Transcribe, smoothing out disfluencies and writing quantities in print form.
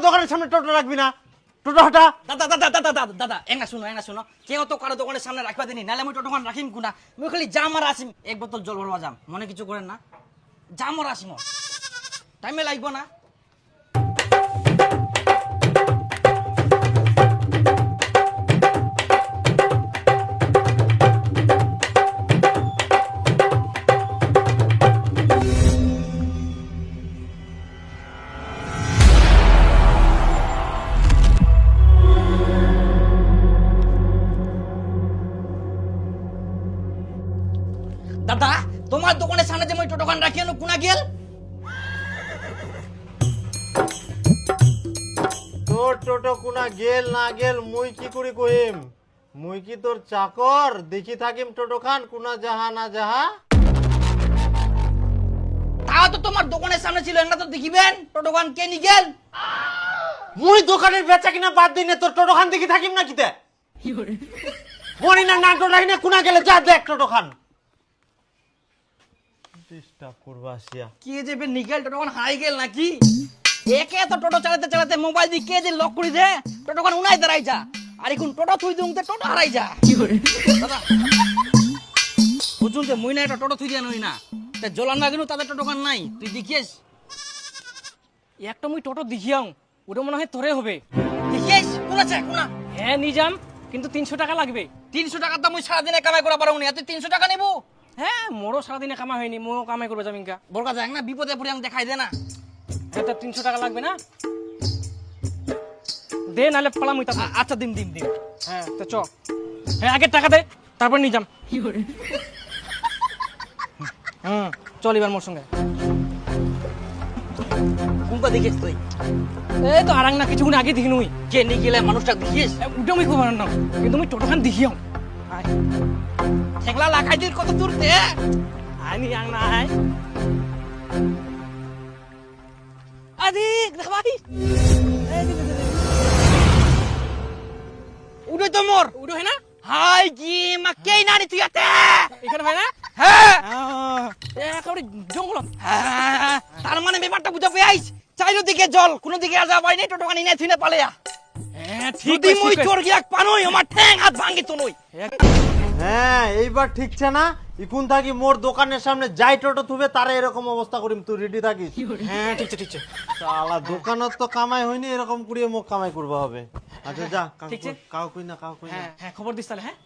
দোকানের সামনে টোটো রাখবি না, টোটো হটা। দাদা দাদা দাদা দাদা দাদা এঙ্গা শুনো কেউ তো কারো দোকানের সামনে রাখবা দিনি, নাহলে আমি টোটোখান রাখিম কুনা। আমি খালি জাম আর আসিম, এক বোতল জল ভরবা যাম, মনে কিছু করেন না। জাম আর আসিম, টাইমে লাগবো না। দাদা তোমার দোকানের সামনে যে মই টোটোখান রাখি কোনা গেল? তোর টোটো কোনা গেল না গেল মুই কি করি কহিম? মুই কি তোর চাকর দেখি থাকিম টোটো খান কোনা যাহা না যাহা? তাও তো তোমার দোকানের সামনে ছিল, না তো দেখিবেন টোটোখান কে নি গেল। মুই দোকানের বেচা কিনা বাদ দিই না, তোর টোটো খান দেখি থাকিম না কিতে? মরি না নাটো রাখি না কোনা গেলে যা দেখ টোটো খান। ডিস্টার্ব করবা আসিয়া। কে যে বে নিগেল টোটোখান হারাই গেল নাকি? একে তো টোটো চালাতে চালাতে মোবাইল দিয়ে কে যে লক করে দে টোটোখান উনাই দাঁড়াই যা, আর এখন টোটো থুই দিউতে টোটো হারাই যা। দাদা বুঝুন যে মুই না এটা টোটো থুই দিয়া নই না, তা জলান না গেল তাদের টোটোখান নাই, তুই দেখিস। একটা মুই টোটো দেখিয়াও, ওটা মনে হয় তোরে হবে। দেখিস কোন আছে কোনা? হ্যাঁ নিয়ে যাম, কিন্তু 300 টাকা লাগবে। 300 টাকা তো মুই সারাদিনে কামাই করা পারবো না, তুই 300 টাকা নেবো? হ্যাঁ মোরও সারাদিনে কামাই হয়নি, ময়ও কামাই করবো জামিনকা। বলকা যাক না, বিপদে পড়ে আমি দেখাই দে না। হ্যাঁ তো 300 টাকা লাগবে না, দে নাহলে পালাম ওই তাতে। আচ্ছা দিম। হ্যাঁ তো চ, হ্যাঁ আগে টাকা দে তারপর নিয়ে যাম। চল এবার মোর সঙ্গে। কোনটা দেখিস তুই? এই তো আরাং না কিছুক্ষণ আগে দেখি নুই কে নিয়ে গেলে মানুষটা দেখিস? উঠে মুই খবর না, কিন্তু মুই টোটোখান দেখিয়াও। সেগুলা লাগাই দিল কত দূর তে? আনি আং না আয় আদি দেখ ভাই, উড়ে তো মোর উঠো হয় না হাই কি মা কে নানি তুই আতে? এখানে হয় না? হ্যাঁ একেবারে জঙ্গল। তার মানে ব্যাপারটা বুঝা পেয়েছ, চাইলো দিকে জল কোনো দিকে আর যাবাই নাই, টোটোখানি নাই থুইনা পালেয়া। হ্যাঁ ঠিক যদি মুই চোর গিয়াক পানোই আমার ঠ্যাং হাত ভাঙি তো নই। হ্যাঁ এইবার ঠিকছে না? ইকুন থাকি মোর দোকানের সামনে যাই টোটো থুবে তারা এরকম অবস্থা করিম, তুই রেডি থাকিস। হ্যাঁ ঠিক আছে শালা দোকানত তো কামাই হয়নি, এরকম করিয়ে মোক কামাই করবা হবে। আচ্ছা যা, ঠিক আছে। কাউ কই না। হ্যাঁ খবর দিস তাহলে। হ্যাঁ